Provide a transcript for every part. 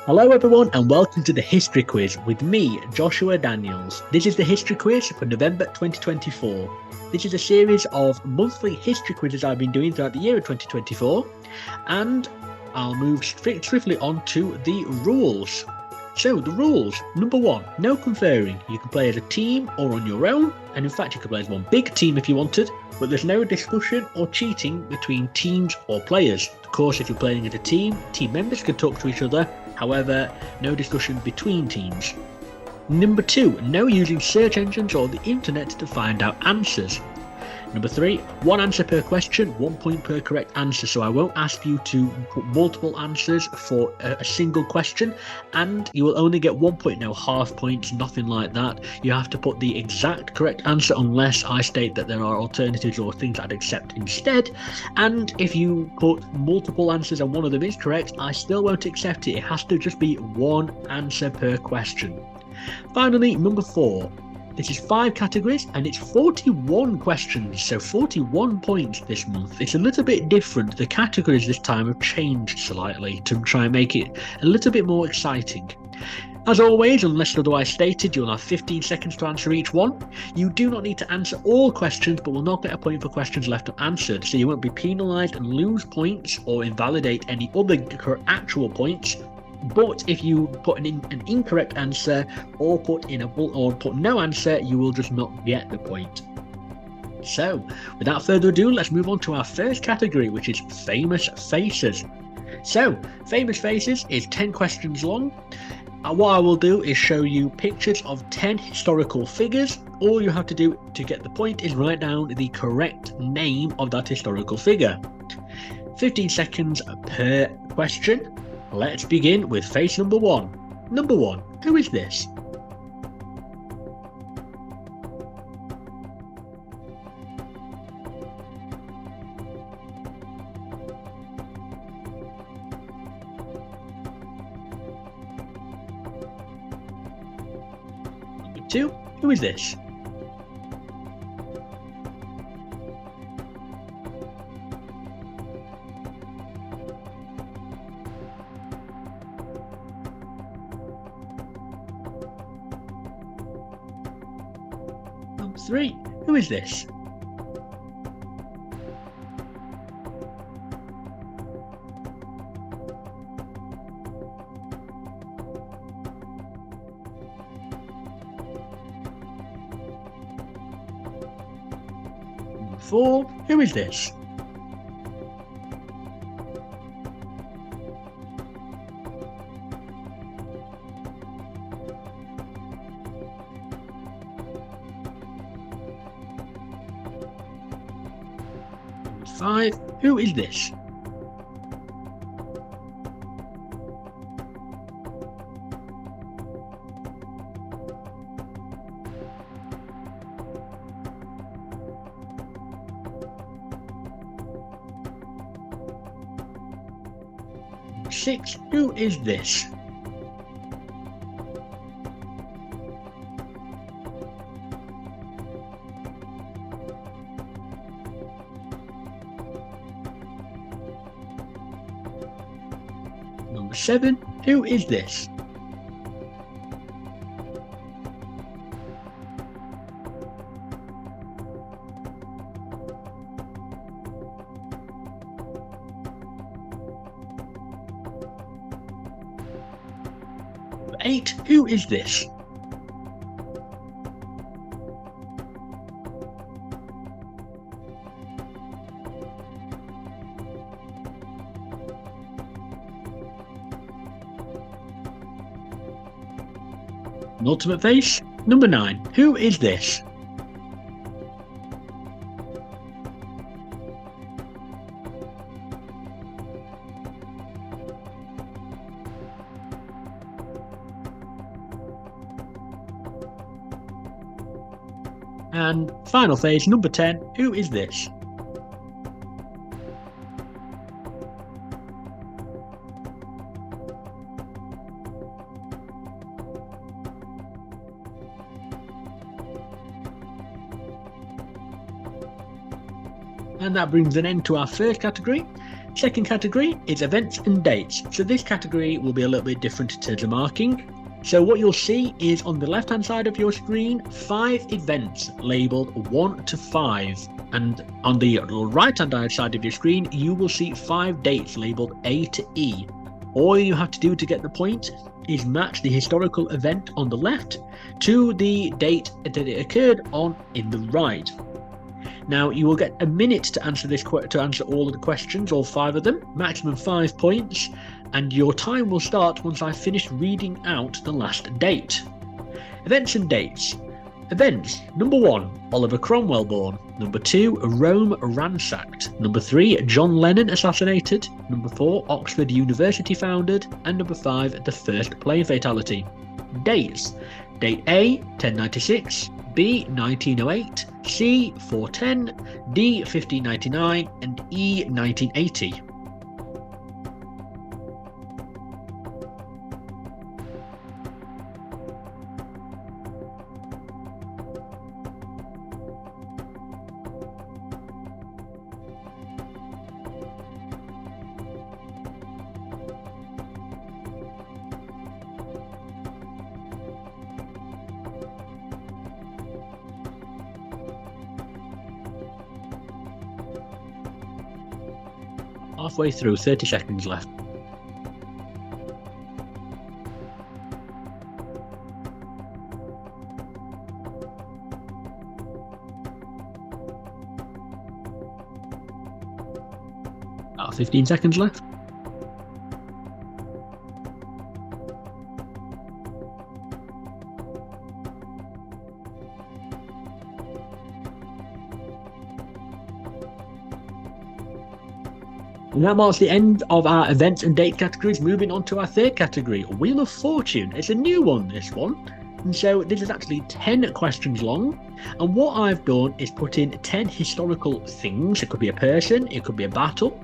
Hello everyone and welcome to the History Quiz with me, Joshua Daniels. This is the History Quiz for November 2024. This is a series of monthly history quizzes I've been doing throughout the year of 2024, and I'll move swiftly on to the rules. So the rules, number 1, no conferring. You can play as a team or on your own, and in fact you can play as one big team if you wanted, but there's no discussion or cheating between teams or players. Of course, if you're playing as a team members can talk to each other, however, no discussion between teams. Number 2, no using search engines or the internet to find out answers. Number 3, 1 answer per question, 1 point per correct answer, so I won't ask you to put multiple answers for a single question, and you will only get 1 point, no half points, nothing like that. You have to put the exact correct answer unless I state that there are alternatives or things I'd accept instead, and if you put multiple answers and one of them is correct, I still won't accept it. It has to just be 1 answer per question. Finally, number 4. This is 5 categories and it's 41 questions, so 41 points this month. It's a little bit different. The categories this time have changed slightly to try and make it a little bit more exciting. As always, unless otherwise stated, you'll have 15 seconds to answer each one. You do not need to answer all questions, but will not get a point for questions left unanswered, so you won't be penalised and lose points or invalidate any other actual points. But if you put an incorrect answer or put no answer, you will just not get the point. So, without further ado, let's move on to our first category, which is famous faces. So, famous faces is 10 questions long. What I will do is show you pictures of 10 historical figures. All you have to do to get the point is write down the correct name of that historical figure. 15 seconds per question. Let's begin with face number 1. Number 1, who is this? Number 2, who is this? Number 3, who is this? Number 4, who is this? Number 5, who is this? Number 6, who is this? Number 7, who is this? Number 8, who is this? Ultimate face. Number 9, who is this? And final phase, number 10, who is this? And that brings an end to our first category. Second category is events and dates. So this category will be a little bit different in terms of marking. So what you'll see is on the left hand side of your screen, 5 events labelled 1 to 5. And on the right hand side of your screen, you will see 5 dates labelled A to E. All you have to do to get the point is match the historical event on the left to the date that it occurred on in the right. Now you will get a minute to answer all of the questions, all 5 of them, maximum 5 points, and your time will start once I've finished reading out the last date. Events and dates. Events: number 1, Oliver Cromwell born. Number 2, Rome ransacked. Number 3, John Lennon assassinated. Number 4, Oxford University founded. And number 5, the first plane fatality. Dates: date A, 1096, B, 1908, C, 410, D, 1599, and E, 1980. Halfway through, 30 seconds left. About 15 seconds left. And that marks the end of our events and date categories. Moving on to our third category, Wheel of Fortune. It's a new one, this one. And so this is actually 10 questions long. And what I've done is put in 10 historical things. It could be a person, it could be a battle.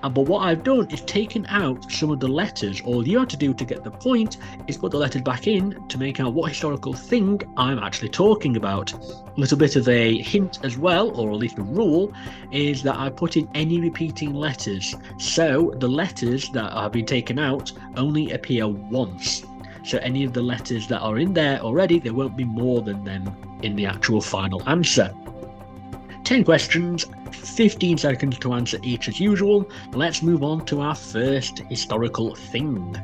But what I've done is taken out some of the letters. All you have to do to get the point is put the letters back in to make out what historical thing I'm actually talking about. A little bit of a hint as well, or at least a rule, is that I put in any repeating letters. So the letters that have been taken out only appear once. So any of the letters that are in there already, there won't be more than them in the actual final answer. 10 questions, 15 seconds to answer each as usual. Let's move on to our first historical thing.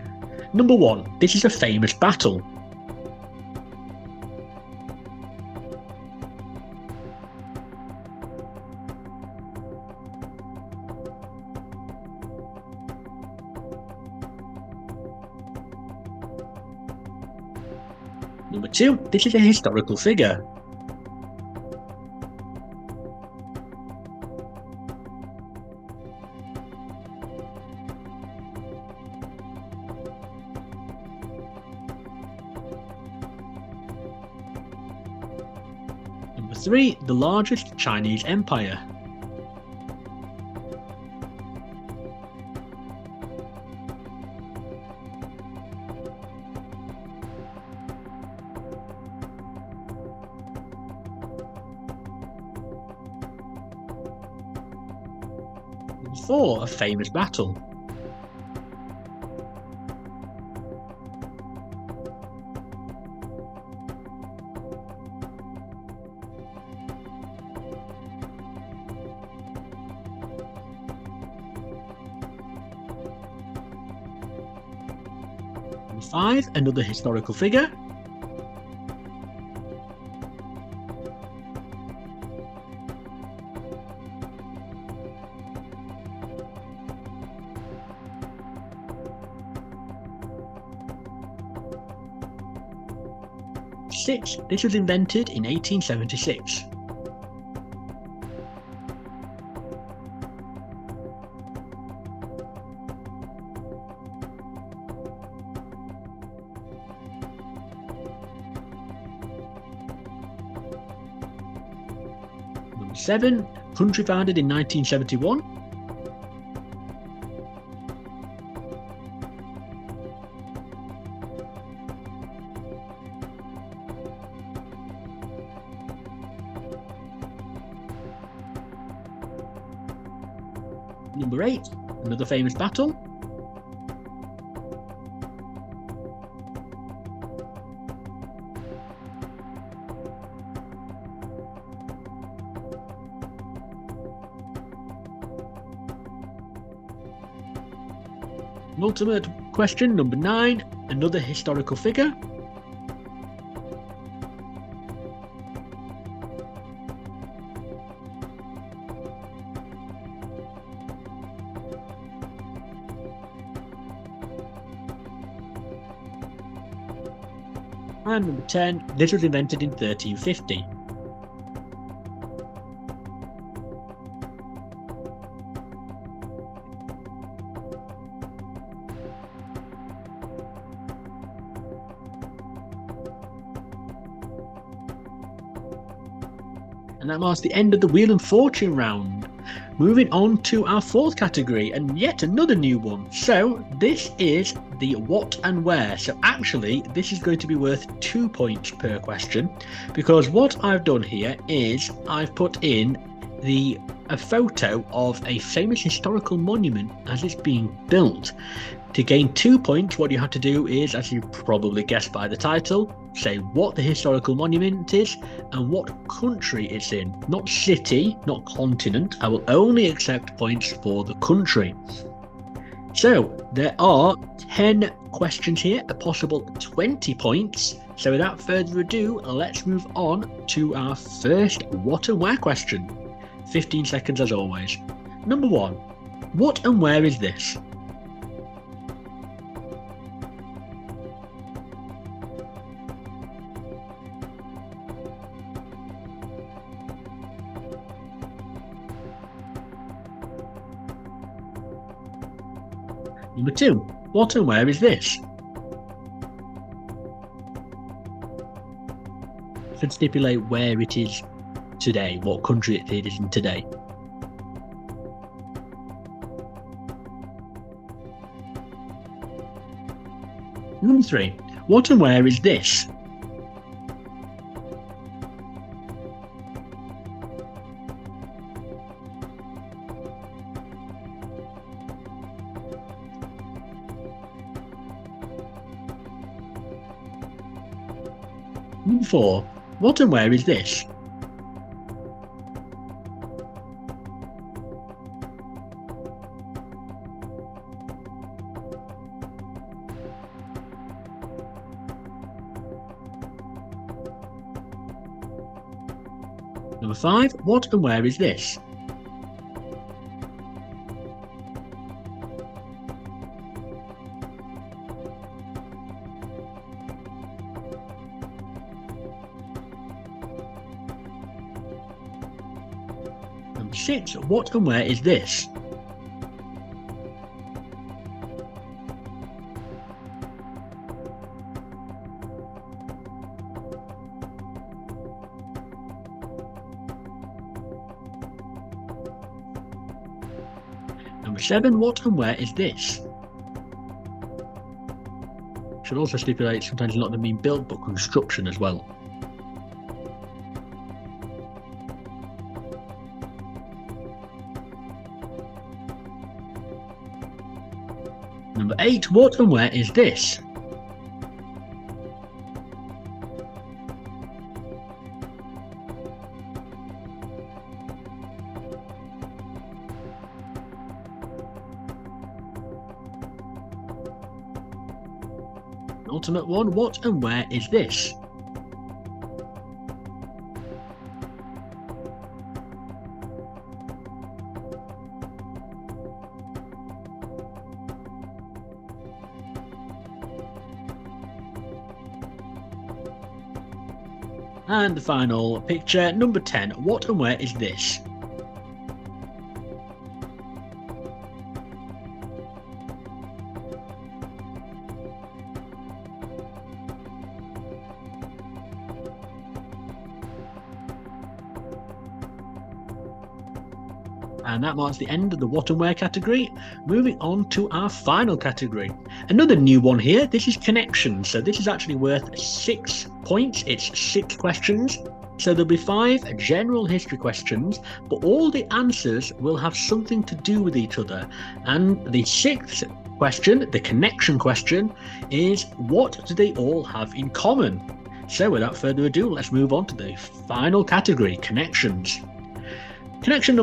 Number 1, this is a famous battle. Number 2, this is a historical figure. Number 3, the largest Chinese empire. Number 4, a famous battle. Number 5, another historical figure. Number 6, this was invented in 1876. Number 7, country founded in 1971. Number 8, another famous battle. Ultimate question, number 9, another historical figure. And number 10, this was invented in 1350. And that marks the end of the Wheel of Fortune round. Moving on to our 4th category, and yet another new one. So this is the what and where. So actually this is going to be worth 2 points per question, because what I've done here is I've put in a photo of a famous historical monument as it's being built. To gain 2 points, what you have to do is, as you probably guessed by the title, say what the historical monument is and what country it's in. Not city, not continent. I will only accept points for the country. So there are 10 questions here, a possible 20 points. So without further ado, let's move on to our first what and where question. 15 seconds as always. Number 1, what and where is this? Number 2, what and where is this? Should stipulate where it is today, what country it is in today. Number 3, what and where is this? Number 4, what and where is this? Number 5, what and where is this? Number 6, what and where is this? Number 7, what and where is this? Should also stipulate sometimes not the mean build but construction as well. Number 8, what and where is this? Ultimate one, what and where is this? And the final picture, number 10, what and where is this? And that marks the end of the what and where category. Moving on to our final category. Another new one here, this is connections. So this is actually worth 6 points. It's 6 questions. So there'll be 5 general history questions, but all the answers will have something to do with each other. And the 6th question, the connection question, is what do they all have in common? So without further ado, let's move on to the final category, connections. Connection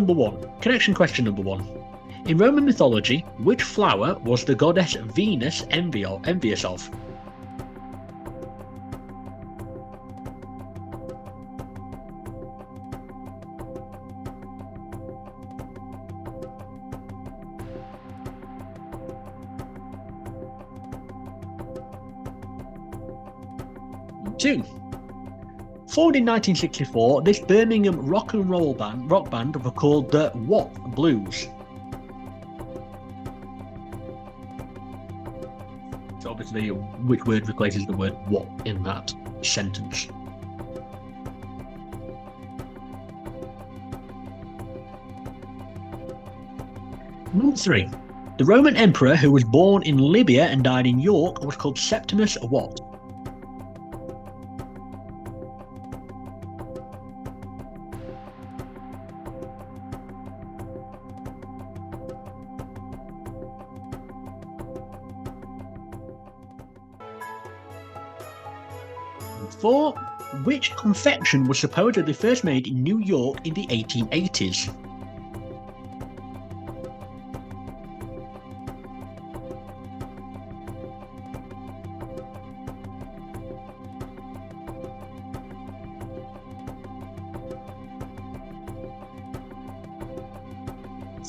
question number 1. In Roman mythology, which flower was the goddess Venus envious of? Two. Formed in 1964, this Birmingham rock band were called the what Blues? So obviously, which word replaces the word what in that sentence? Number 3. The Roman emperor who was born in Libya and died in York was called Septimus what? Number 4. Which confection was supposedly first made in New York in the 1880s?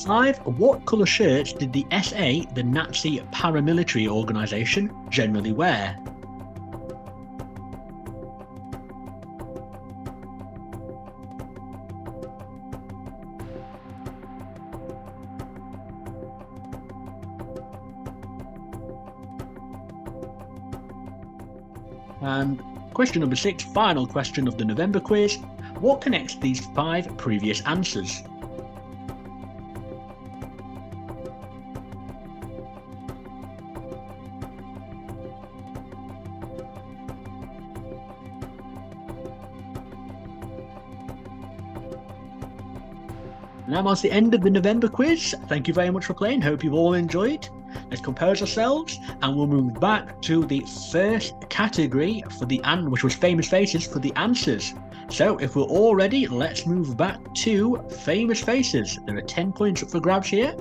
Five. What colour shirts did the SA, the Nazi paramilitary organisation, generally wear? And question number 6, final question of the November quiz. What connects these 5 previous answers? And that marks the end of the November quiz. Thank you very much for playing. Hope you've all enjoyed. Let's compose ourselves and we'll move back to the first category for which was famous faces for the answers. So if we're all ready, let's move back to famous faces. There are 10 points up for grabs here.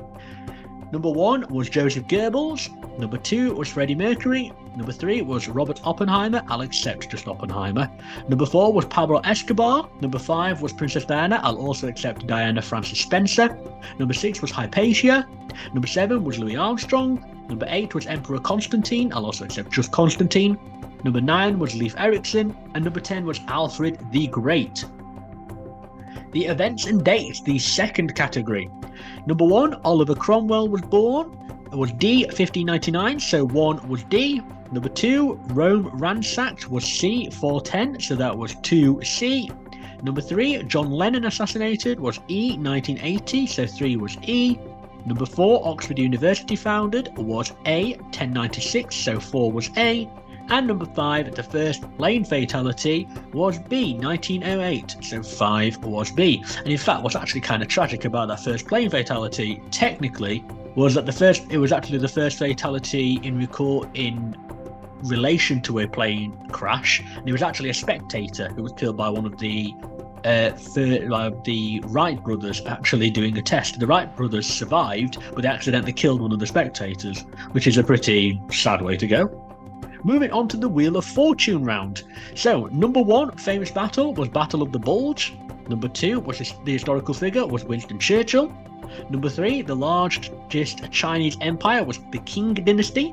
Number 1 was Joseph Goebbels. Number 2 was Freddie Mercury. Number 3 was Robert Oppenheimer. I'll accept just Oppenheimer. Number 4 was Pablo Escobar. Number 5 was Princess Diana. I'll also accept Diana Francis Spencer. Number 6 was Hypatia. Number 7 was Louis Armstrong. Number 8 was Emperor Constantine. I'll also accept just Constantine. Number 9 was Leif Erikson. And number 10 was Alfred the Great. The events and dates, the second category. Number 1, Oliver Cromwell was born. It was D, 1599, so 1 was D. Number 2, Rome ransacked was C, 410, so that was 2C. Number 3, John Lennon assassinated was E, 1980, so 3 was E. Number 4, Oxford University founded was A, 1096, so 4 was A. And number 5, the first plane fatality was B, 1908, so 5 was B. And in fact, what's actually kind of tragic about that first plane fatality, technically, was that it was actually the first fatality in relation to a plane crash, and it was actually a spectator who was killed by one of the Wright brothers actually doing a test. The Wright brothers survived, but they accidentally killed one of the spectators, which is a pretty sad way to go. Moving on to the Wheel of Fortune round. So, number 1 famous battle was Battle of the Bulge. Number 2 was the historical figure was Winston Churchill. Number 3, the largest Chinese empire was the Qing dynasty.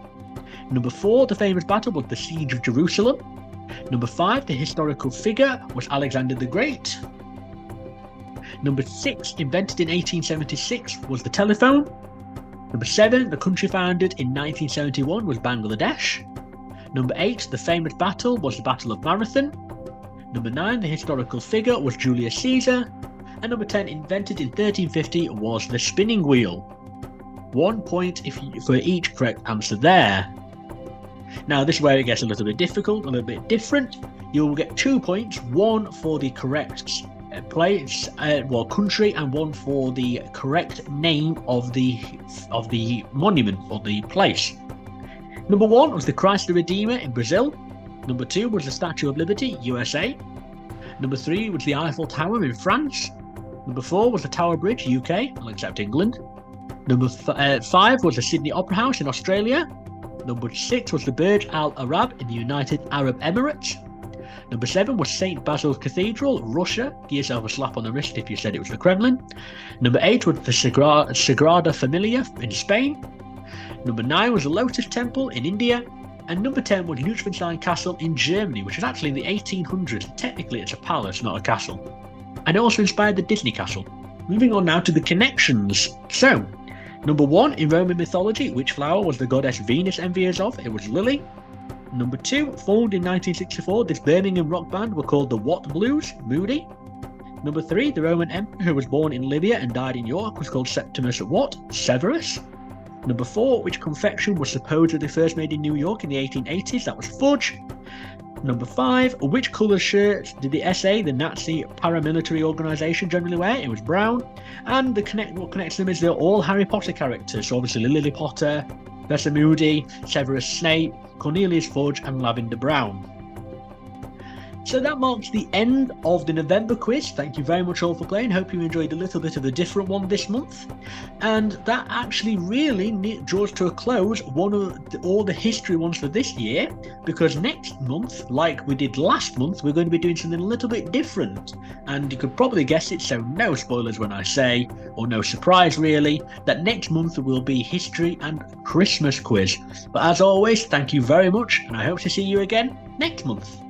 Number 4, the famous battle was the Siege of Jerusalem. Number 5, the historical figure was Alexander the Great. Number 6, invented in 1876, was the telephone. Number 7, the country founded in 1971 was Bangladesh. Number 8, the famous battle was the Battle of Marathon. Number 9, the historical figure was Julius Caesar. And number 10, invented in 1350, was the spinning wheel. 1 point for each correct answer there. Now this is where it gets a little bit difficult, a little bit different. you will get 2 points, one for the correct place, country, and one for the correct name of the monument or the place. Number 1 was the Christ the Redeemer in Brazil. Number 2 was the Statue of Liberty, USA. Number 3 was the Eiffel Tower in France. Number 4 was the Tower Bridge, UK, all except England. Number 5 was the Sydney Opera House in Australia. Number 6 was the Burj Al Arab in the United Arab Emirates. Number 7 was St. Basil's Cathedral, Russia. Give yourself a slap on the wrist if you said it was the Kremlin. Number 8 was the Sagrada Familia in Spain. Number 9 was the Lotus Temple in India. And number 10 was Neuschwanstein Castle in Germany, which was actually in the 1800s. Technically, it's a palace, not a castle. And it also inspired the Disney Castle. Moving on now to the connections. So, number 1, in Roman mythology, which flower was the goddess Venus envious of? It was Lily. Number 2, formed in 1964, this Birmingham rock band were called the What Blues? Moody. Number 3, the Roman emperor who was born in Libya and died in York was called Septimus what? Severus. Number 4, which confection was supposedly first made in New York in the 1880s? That was fudge. Number 5, which colour shirt did the SA, the Nazi paramilitary organisation, generally wear? It was brown. And what connects them is they're all Harry Potter characters. So obviously Lily Potter, Professor Moody, Severus Snape, Cornelius Fudge, and Lavender Brown. So that marks the end of the November quiz. Thank you very much all for playing. Hope you enjoyed a little bit of a different one this month. And that actually really draws to a close all the history ones for this year, because next month, like we did last month, we're going to be doing something a little bit different. And you could probably guess it, so no spoilers when I say, or no surprise really, that next month will be history and Christmas quiz. But as always, thank you very much, and I hope to see you again next month.